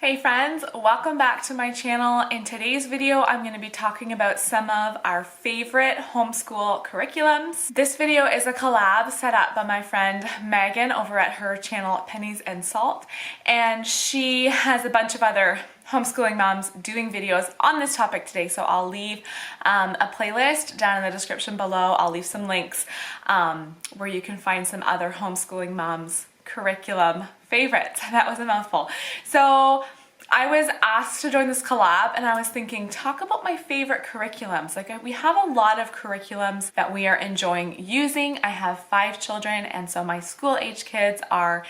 Hey friends, welcome back to my channel. In today's video, I'm going to be talking about some of our favorite homeschool curriculums. This video is a collab set up by my friend Megan over at her channel Pennies and Salt, and she has a bunch of other homeschooling moms doing videos on this topic today, so I'll leave a playlist down in the description below. I'll leave some links where you can find some other homeschooling moms curriculum favorites. That was a mouthful. So I was asked to join this collab and I was thinking, talk about my favorite curriculums. Like, we have a lot of curriculums that we are enjoying using. I have 5 children, and so my school age kids are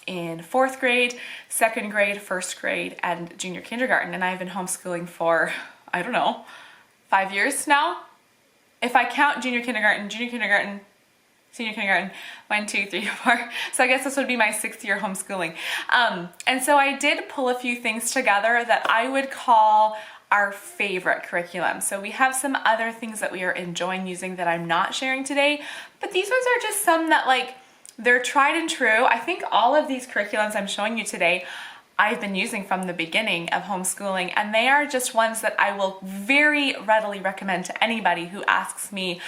in 4th grade, 2nd grade, 1st grade, and junior kindergarten. And I've been homeschooling for, I don't know, 5 years now. If I count junior kindergarten, senior kindergarten, 1, 2, 3, 4. So I guess this would be my 6th year homeschooling. And so I did pull a few things together that I would call our favorite curriculum. So we have some other things that we are enjoying using that I'm not sharing today, but these ones are just some that, like, they're tried and true. I think all of these curriculums I'm showing you today I've been using from the beginning of homeschooling, and they are just ones that I will very readily recommend to anybody who asks me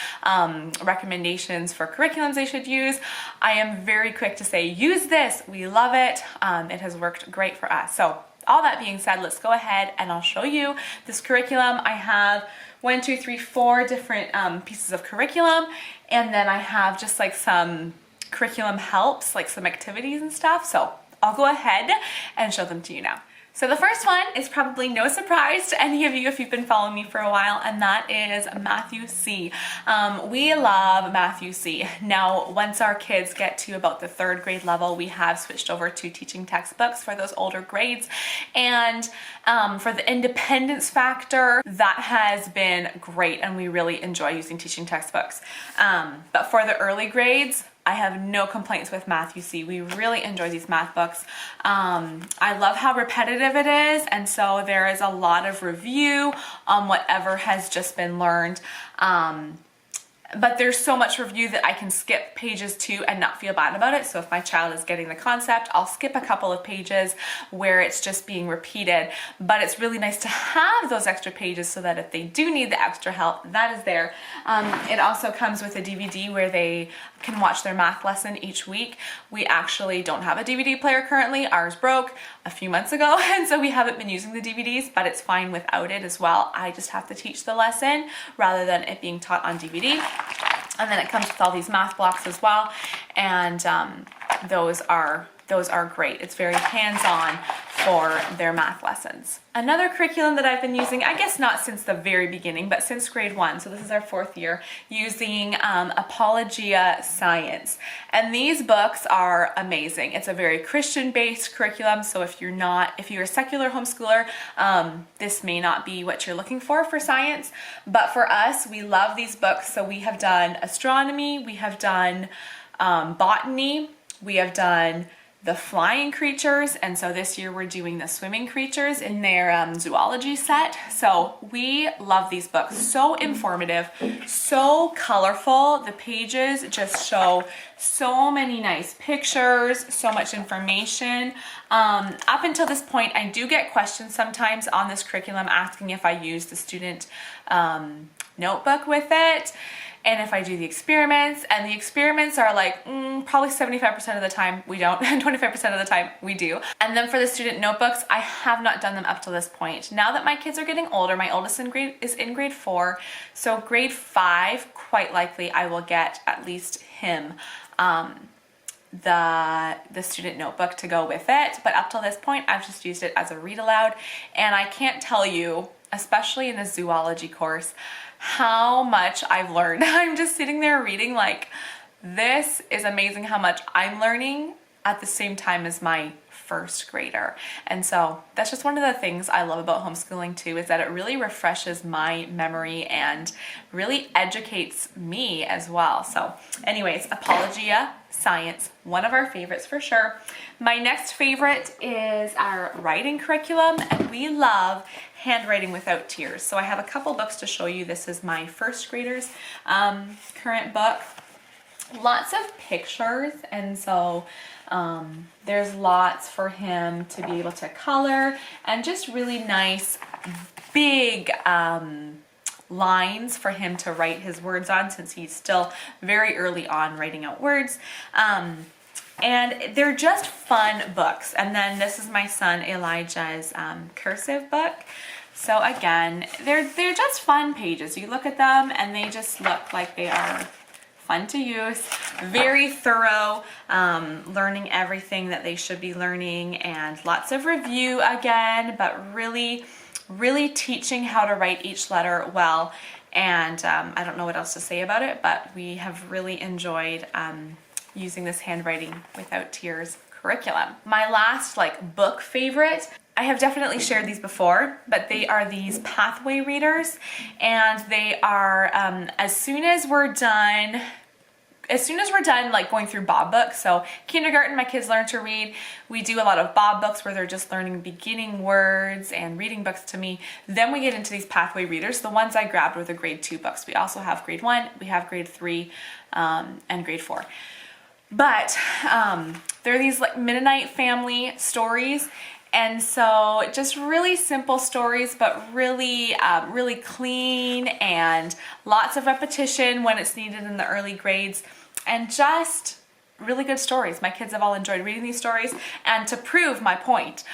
recommendations for curriculums they should use. I am very quick to say, use this, we love it. It has worked great for us. So all that being said, let's go ahead and I'll show you this curriculum. I have 1, 2, 3, 4 different pieces of curriculum, and then I have just like some curriculum helps, like some activities and stuff. So I'll go ahead and show them to you now. So the first one is probably no surprise to any of you if you've been following me for a while, and that is Matthew C. We love Matthew C. Now, once our kids get to about the 3rd grade level, we have switched over to teaching textbooks for those older grades. And for the independence factor, that has been great, and we really enjoy using teaching textbooks. But for the early grades, I have no complaints with Matthew C. We really enjoy these math books. I love how repetitive it is, and so there is a lot of review on whatever has just been learned. But there's so much review that I can skip pages to and not feel bad about it. So if my child is getting the concept, I'll skip a couple of pages where it's just being repeated. But it's really nice to have those extra pages so that if they do need the extra help, that is there. It also comes with a DVD where they can watch their math lesson each week. We actually don't have a DVD player currently. Ours broke a few months ago, and so we haven't been using the DVDs, but it's fine without it as well. I just have to teach the lesson rather than it being taught on DVD. And then it comes with all these math blocks as well, and those are great. It's very hands-on for their math lessons. Another curriculum that I've been using, I guess not since the very beginning, but since grade 1, so this is our 4th year, using Apologia Science. And these books are amazing. It's a very Christian-based curriculum, so if you're a secular homeschooler, this may not be what you're looking for science, but for us, we love these books. So we have done astronomy, we have done botany, we have done the flying creatures, and so this year we're doing the swimming creatures in their zoology set. So we love these books. So informative, so colorful. The pages just show so many nice pictures, so much information. Up until this point, I do get questions sometimes on this curriculum asking if I use the student notebook with it, and if I do the experiments, and the experiments are like probably 75% of the time we don't, and 25% of the time we do. And then for the student notebooks, I have not done them up to this point. Now that my kids are getting older, my oldest is in grade 4, so grade 5, quite likely I will get at least him the student notebook to go with it. But up till this point, I've just used it as a read aloud, and I can't tell you, especially in the zoology course, how much I've learned. I'm just sitting there reading like, this is amazing how much I'm learning at the same time as my 1st grader. And so that's just one of the things I love about homeschooling too, is that it really refreshes my memory and really educates me as well. So anyways, Apologia Science, one of our favorites for sure. My next favorite is our writing curriculum, and we love Handwriting Without Tears. So I have a couple books to show you. This is my 1st grader's current book. Lots of pictures, and so There's lots for him to be able to color, and just really nice big lines for him to write his words on, since he's still very early on writing out words. And they're just fun books. And then this is my son Elijah's cursive book. So again, they're just fun pages. You look at them and they just look like they are fun to use, very thorough, learning everything that they should be learning, and lots of review again, but really teaching how to write each letter well. And I don't know what else to say about it, but we have really enjoyed using this Handwriting Without Tears curriculum. My last book favorite, I have definitely shared these before, but they are these pathway readers, and they are as soon as we're done going through Bob books. So kindergarten, my kids learn to read. We do a lot of Bob books where they're just learning beginning words and reading books to me. Then we get into these pathway readers. The ones I grabbed were the grade 2 books. We also have grade 1, we have grade 3, and grade 4. But they're these Mennonite family stories. And so just really simple stories, but really clean, and lots of repetition when it's needed in the early grades, and just really good stories. My kids have all enjoyed reading these stories. And to prove my point,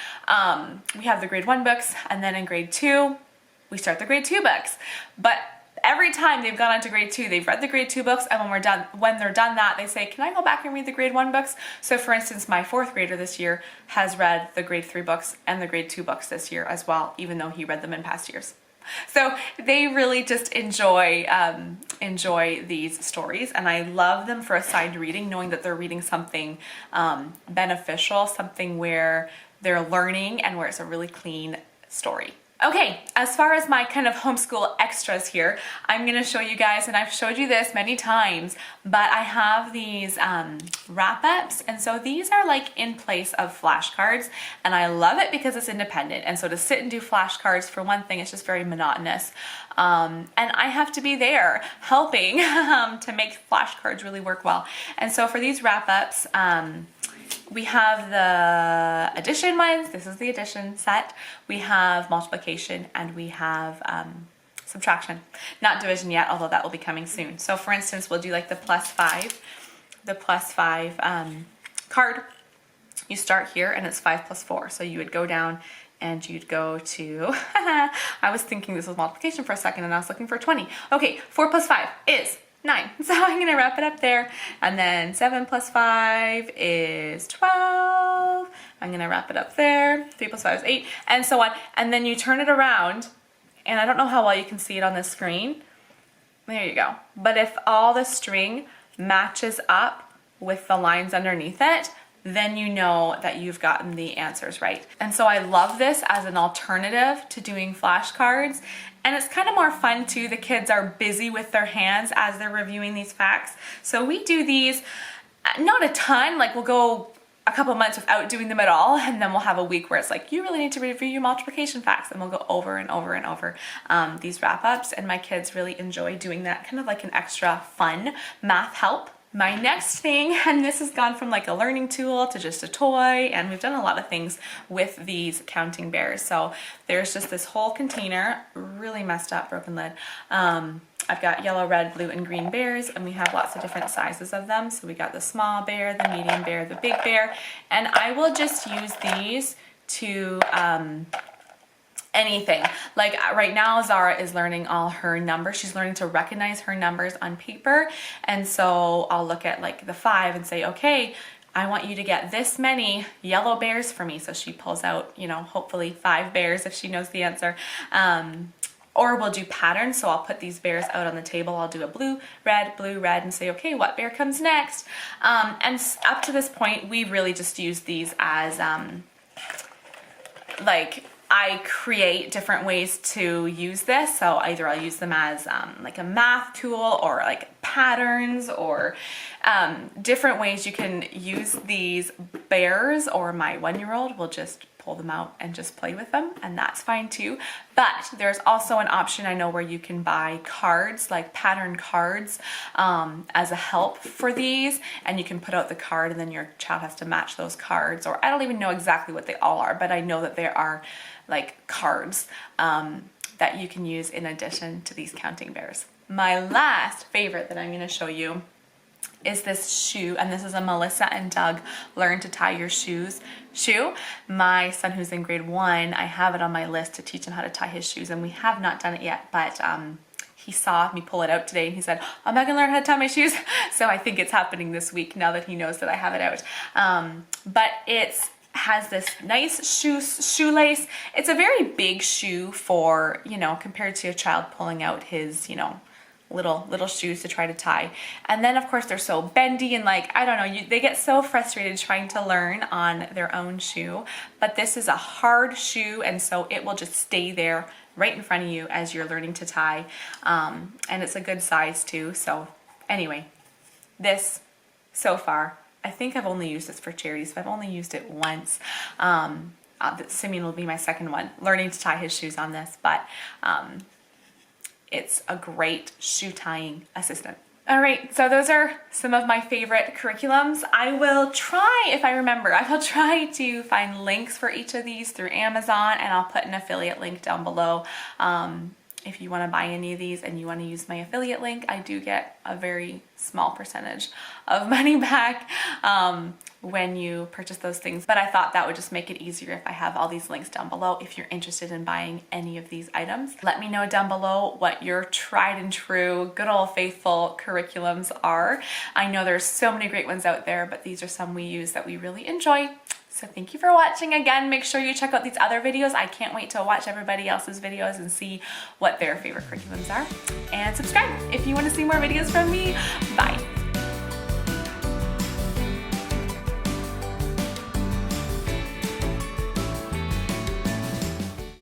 we have the grade 1 books, and then in grade 2, we start the grade 2 books. But every time they've gone on to grade 2, they've read the grade 2 books, and when they're done that, they say, can I go back and read the grade 1 books? So for instance, my 4th grader this year has read the grade 3 books and the grade 2 books this year as well, even though he read them in past years. So they really just enjoy these stories, and I love them for assigned reading, knowing that they're reading something beneficial, something where they're learning and where it's a really clean story. Okay, as far as my kind of homeschool extras here, I'm going to show you guys, and I've showed you this many times, but I have these wrap-ups, and so these are in place of flashcards, and I love it because it's independent. And so to sit and do flashcards, for one thing, it's just very monotonous, and I have to be there helping to make flashcards really work well. And so for these wrap-ups, we have the addition ones. This is the addition set. We have multiplication, and we have subtraction. Not division yet, although that will be coming soon. So for instance, we'll do the plus 5. The plus 5 card. You start here, and it's 5 plus 4. So you would go down and you'd go to, I was thinking this was multiplication for a second, and I was looking for 20. Okay, 4 plus 5 is 9. So I'm gonna wrap it up there. And then 7 plus 5 is 12. I'm gonna wrap it up there. 3 plus 5 is 8, and so on. And then you turn it around, and I don't know how well you can see it on the screen. There you go. But if all the string matches up with the lines underneath it, then you know that you've gotten the answers right. And so I love this as an alternative to doing flashcards. And it's kind of more fun too. The kids are busy with their hands as they're reviewing these facts. So we do these, not a ton, we'll go a couple months without doing them at all, and then we'll have a week where it's you really need to review your multiplication facts, and we'll go over and over and over these wrap-ups, and my kids really enjoy doing that, kind of like an extra fun math help. My next thing, and this has gone from a learning tool to just a toy, and we've done a lot of things with these counting bears. So there's just this whole container, really messed up, broken lid. I've got yellow, red, blue, and green bears, and we have lots of different sizes of them. So we got the small bear, the medium bear, the big bear, and I will just use these to anything. Right now, Zara is learning all her numbers. She's learning to recognize her numbers on paper. And so I'll look at the 5 and say, okay, I want you to get this many yellow bears for me. So she pulls out, hopefully 5 bears if she knows the answer. Or we'll do patterns. So I'll put these bears out on the table. I'll do a blue, red, and say, okay, what bear comes next? And up to this point, we really just use these as I create different ways to use this. So either I'll use them as a math tool, or patterns, or different ways you can use these bears, or my 1-year-old will just pull pull them out and just play with them, and that's fine too. But there's also an option I know where you can buy cards, like pattern cards, as a help for these, and you can put out the card and then your child has to match those cards, or I don't even know exactly what they all are, but I know that there are like cards that you can use in addition to these counting bears. My last favorite that I'm going to show you is this shoe, and this is a Melissa and Doug Learn to Tie Your Shoes shoe. My son, who's in grade 1, I have it on my list to teach him how to tie his shoes, and we have not done it yet, but he saw me pull it out today and he said, am I gonna learn how to tie my shoes? So I think it's happening this week now that he knows that I have it out. But it's has this nice shoelace. It's a very big shoe for, you know, compared to a child pulling out his, you know, little shoes to try to tie. And then of course they're so bendy and like, I don't know, they get so frustrated trying to learn on their own shoe. But this is a hard shoe, and so it will just stay there right in front of you as you're learning to tie. And it's a good size too. So anyway, this so far, I think I've only used this for charities. I've only used it once. Simeon will be my second one, learning to tie his shoes on this, but it's a great shoe tying assistant. All right, so those are some of my favorite curriculums. I will try, if I remember, I will try to find links for each of these through Amazon, and I'll put an affiliate link down below. If you want to buy any of these and you want to use my affiliate link, I do get a very small percentage of money back when you purchase those things. But I thought that would just make it easier if I have all these links down below if you're interested in buying any of these items. Let me know down below what your tried and true, good old faithful curriculums are. I know there's so many great ones out there, but these are some we use that we really enjoy. So thank you for watching. Again, make sure you check out these other videos. I can't wait to watch everybody else's videos and see what their favorite curriculums are. And subscribe if you want to see more videos from me. Bye.